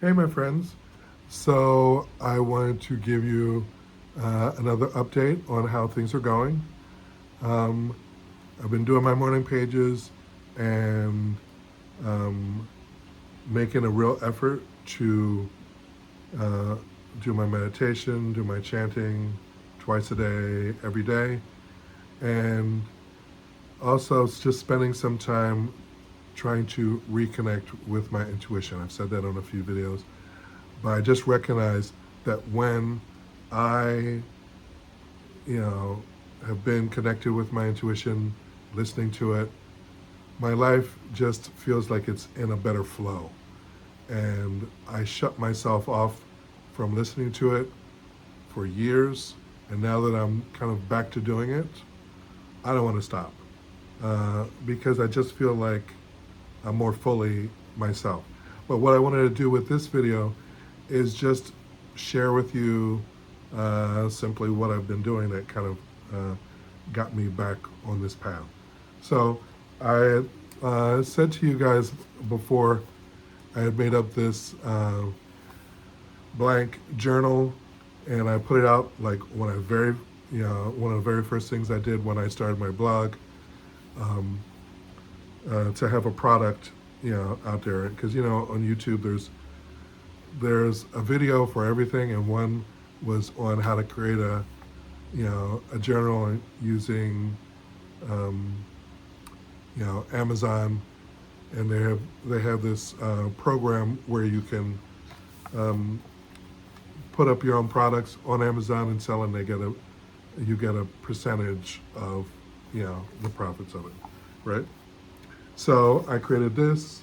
Hey, my friends. So I wanted to give you another update on how things are going. Um, I've been doing my morning pages and um, making a real effort to uh, do my meditation, do my chanting twice a day, every day, and also just spending some time trying to reconnect with my intuition. I've said that on a few videos. But I just recognize that when I, you know, have been connected with my intuition, listening to it, my life just feels like it's in a better flow. And I shut myself off from listening to it for years. And now that I'm kind of back to doing it, I don't want to stop because I just feel like I'm more fully myself. But what I wanted to do with this video is just share with you simply what I've been doing that kind of got me back on this path. So I said to you guys before, I had made up this blank journal, and I put it out like when I one of the very first things I did when I started my blog, um, to have a product, out there. Because on YouTube there's a video for everything, and one was on how to create a journal using um, Amazon, and they have this program where you can put up your own products on Amazon and sell, and you get a percentage of the profits of it, right? So I created this,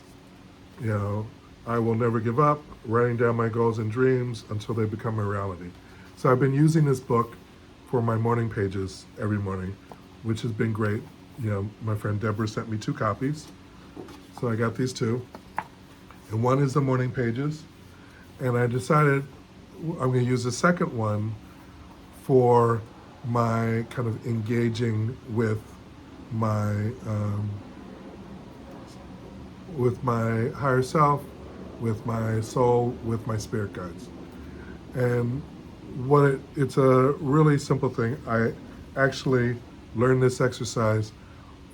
I will never give up, writing down my goals and dreams until they become a reality. So I've been using this book for my morning pages every morning, which has been great. My friend Deborah sent me 2 copies. So I got these 2. And one is the morning pages. And I decided I'm going to use the second one for my kind of engaging with my higher self, with my soul, with my spirit guides. And it's a really simple thing. I actually learned this exercise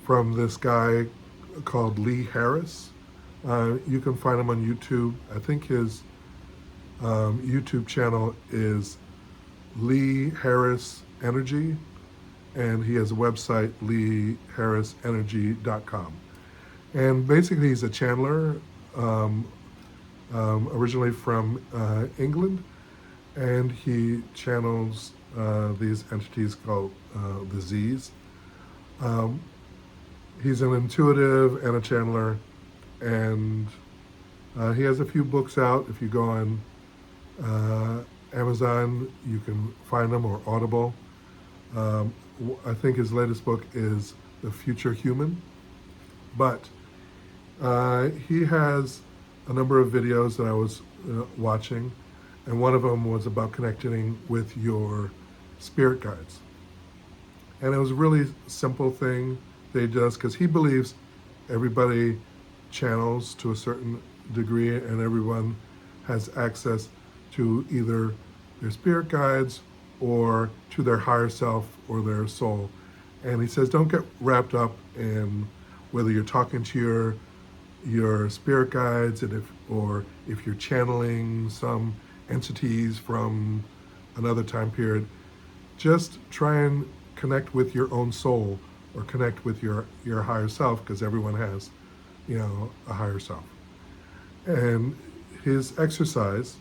from this guy called Lee Harris. You can find him on YouTube. I think his YouTube channel is Lee Harris Energy, and he has a website, leeharrisenergy.com. And basically he's a channeler, originally from England, and he channels these entities called the Z's. He's an intuitive and a channeler, and he has a few books out. If you go on Amazon, you can find them, or Audible. I think his latest book is The Future Human. But he has a number of videos that I was watching, and one of them was about connecting with your spirit guides. And it was a really simple thing that he does, because he believes everybody channels to a certain degree, and everyone has access to either their spirit guides or to their higher self or their soul. And he says, don't get wrapped up in whether you're talking to your spirit guides, and if you're channeling some entities from another time period. Just try and connect with your own soul, or connect with your higher self, because everyone has a higher self. And his exercise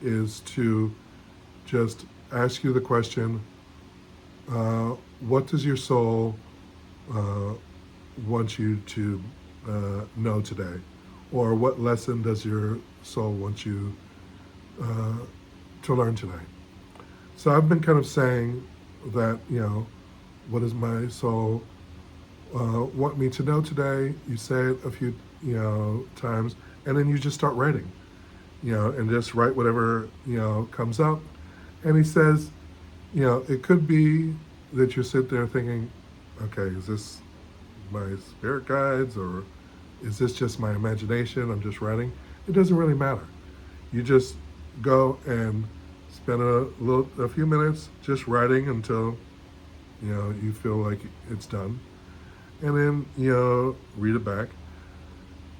is to just ask you the question, what does your soul want you to know today? Or what lesson does your soul want you to learn tonight? So I've been kind of saying that, what does my soul want me to know today? You say it a few times, and then you just start writing, and just write whatever comes up. And he says, it could be that you sit there thinking, okay, is this my spirit guides, or is this just my imagination? I'm just writing. It doesn't really matter. You just go and spend a few minutes just writing until you feel like it's done, and then read it back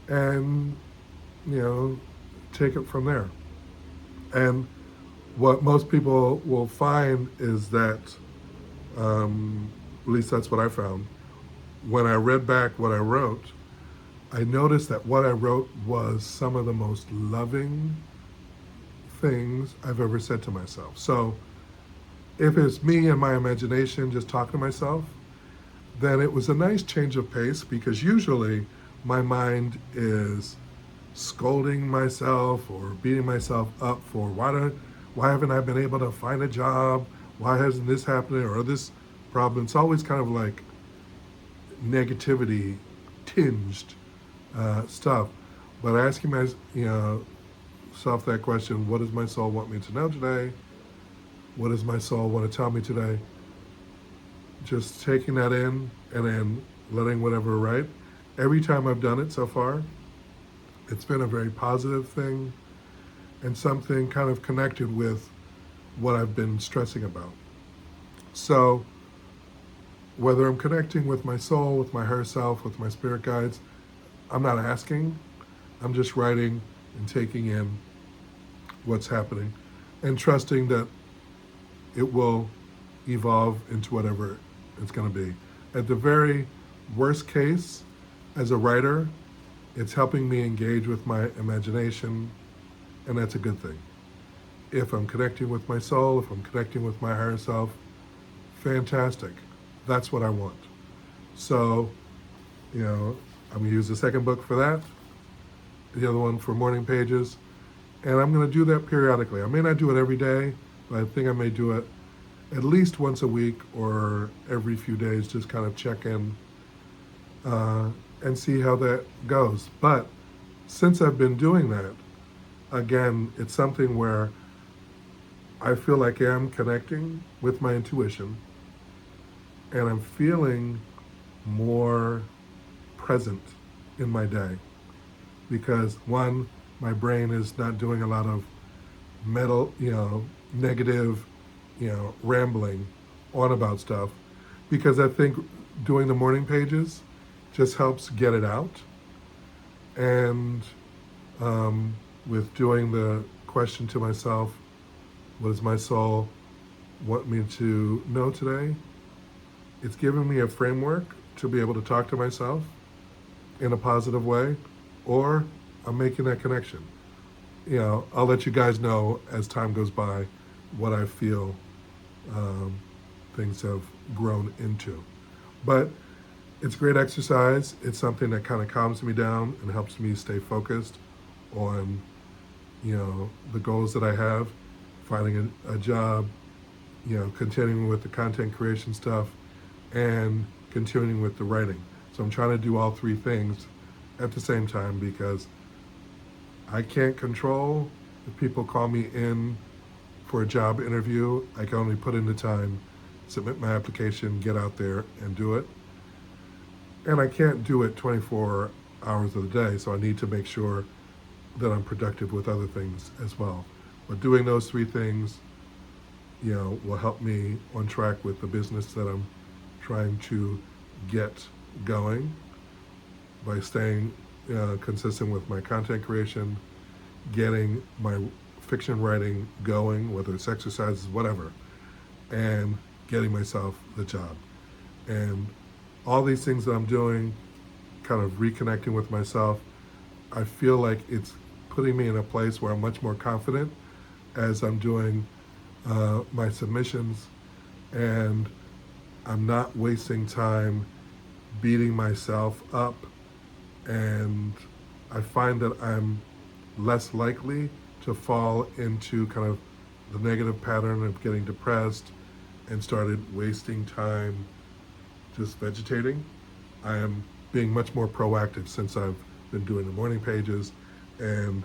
and you know take it from there. And what most people will find is that, at least that's what I found, when I read back what I wrote, I noticed that what I wrote was some of the most loving things I've ever said to myself. So if it's me and my imagination just talking to myself, then it was a nice change of pace, because usually my mind is scolding myself or beating myself up for why haven't I been able to find a job? Why hasn't this happened or this problem? It's always kind of like negativity tinged stuff. But asking self that question, what does my soul want me to know today? What does my soul want to tell me today? Just taking that in and then letting whatever write. Every time I've done it so far, it's been a very positive thing and something kind of connected with what I've been stressing about. So whether I'm connecting with my soul, with my higher self, with my spirit guides, I'm not asking. I'm just writing and taking in what's happening and trusting that it will evolve into whatever it's going to be. At the very worst case, as a writer, it's helping me engage with my imagination, and that's a good thing. If I'm connecting with my soul, if I'm connecting with my higher self, fantastic. That's what I want. So, I'm going to use the second book for that, the other one for morning pages, and I'm going to do that periodically. I may not do it every day, but I think I may do it at least once a week or every few days, just kind of check in and see how that goes. But since I've been doing that, again, it's something where I feel like I'm connecting with my intuition and I'm feeling more present in my day, because one, my brain is not doing a lot of negative, rambling on about stuff, because I think doing the morning pages just helps get it out. And with doing the question to myself, what does my soul want me to know today? It's given me a framework to be able to talk to myself in a positive way, or I'm making that connection. I'll let you guys know as time goes by what I feel things have grown into. But it's great exercise. It's something that kind of calms me down and helps me stay focused on, the goals that I have, finding a job, continuing with the content creation stuff, and continuing with the writing. So I'm trying to do all three things at the same time, because I can't control if people call me in for a job interview. I can only put in the time, submit my application, get out there and do it. And I can't do it 24 hours of the day, so I need to make sure that I'm productive with other things as well. But doing those three things, will help me on track with the business that I'm trying to get going, by staying consistent with my content creation, getting my fiction writing going, whether it's exercises, whatever, and getting myself the job. And all these things that I'm doing, kind of reconnecting with myself, I feel like it's putting me in a place where I'm much more confident as I'm doing my submissions, and I'm not wasting time beating myself up, and I find that I'm less likely to fall into kind of the negative pattern of getting depressed and started wasting time just vegetating. I am being much more proactive since I've been doing the morning pages and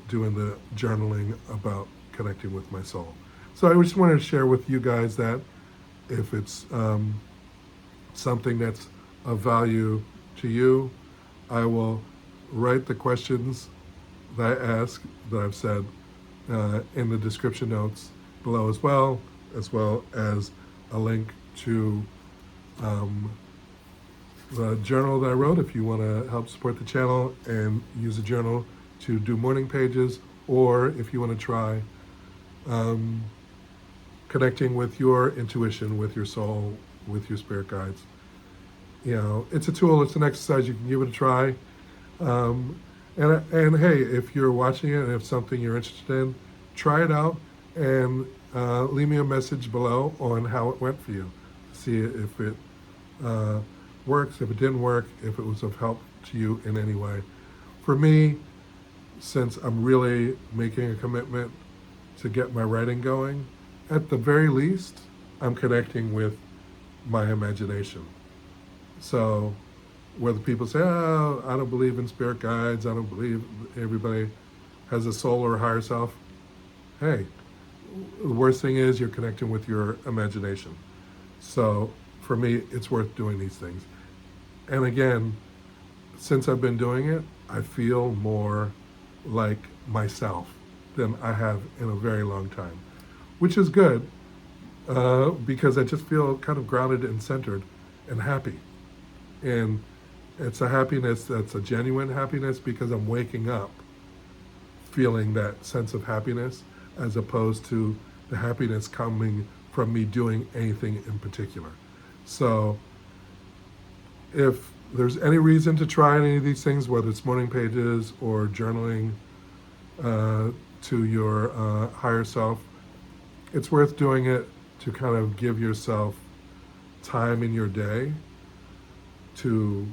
doing the journaling about connecting with my soul. So I just wanted to share with you guys that if it's something that's of value to you, I will write the questions that I ask, that I've said in the description notes below as well as a link to the journal that I wrote if you want to help support the channel and use the journal to do morning pages, or if you want to try connecting with your intuition, with your soul, with your spirit guides. You know, it's a tool, it's an exercise, you can give it a try. And hey, if you're watching it and if something you're interested in, try it out and leave me a message below on how it went for you. See if it works, if it didn't work, if it was of help to you in any way. For me, since I'm really making a commitment to get my writing going, at the very least, I'm connecting with my imagination. So whether people say, oh, I don't believe in spirit guides, I don't believe everybody has a soul or a higher self, hey, the worst thing is you're connecting with your imagination. So for me, it's worth doing these things. And again, since I've been doing it, I feel more like myself than I have in a very long time, which is good because I just feel kind of grounded and centered and happy. And it's a happiness that's a genuine happiness because I'm waking up feeling that sense of happiness, as opposed to the happiness coming from me doing anything in particular. So if there's any reason to try any of these things, whether it's morning pages or journaling to your higher self, it's worth doing it to kind of give yourself time in your day to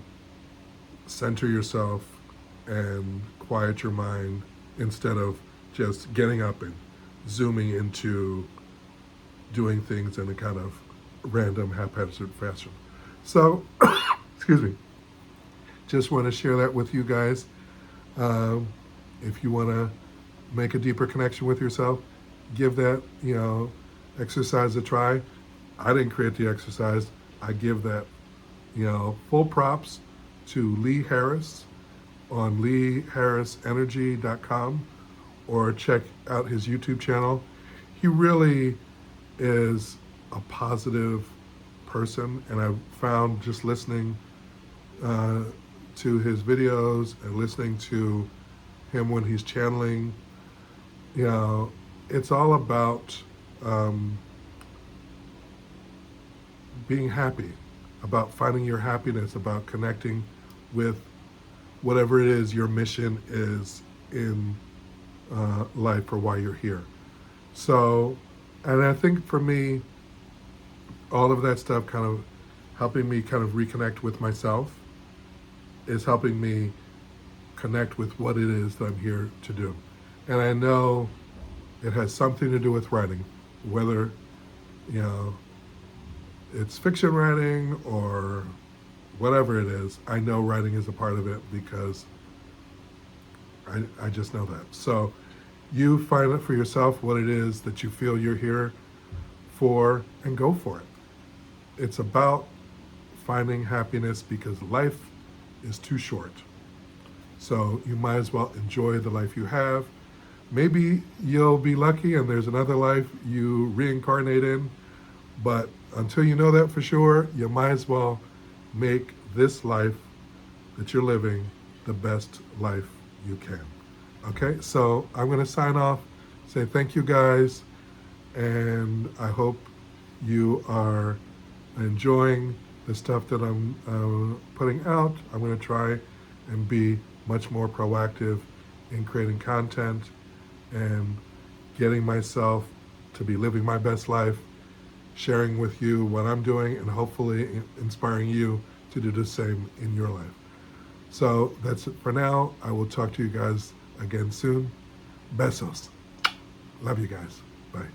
center yourself and quiet your mind instead of just getting up and zooming into doing things in a kind of random, haphazard fashion. So, excuse me, just want to share that with you guys. If you want to make a deeper connection with yourself, give that, exercise a try. I didn't create the exercise. I give that, full props to Lee Harris on leeharrisenergy.com, or check out his YouTube channel. He really is a positive person, and I've found just listening to his videos and listening to him when he's channeling, it's all about being happy, about finding your happiness, about connecting with whatever it is your mission is in life or why you're here. So, and I think for me, all of that stuff kind of helping me kind of reconnect with myself is helping me connect with what it is that I'm here to do. And I know it has something to do with writing, whether, it's fiction writing or whatever it is. I know writing is a part of it because I just know that. So you find it for yourself what it is that you feel you're here for, and go for it. It's about finding happiness because life is too short. So you might as well enjoy the life you have. Maybe you'll be lucky and there's another life you reincarnate in, but until you know that for sure, you might as well make this life that you're living the best life you can. Okay, so I'm going to sign off, say thank you guys, and I hope you are enjoying the stuff that I'm putting out. I'm going to try and be much more proactive in creating content and getting myself to be living my best life, sharing with you what I'm doing, and hopefully inspiring you to do the same in your life. So that's it for now. I will talk to you guys again soon. Besos. Love you guys. Bye.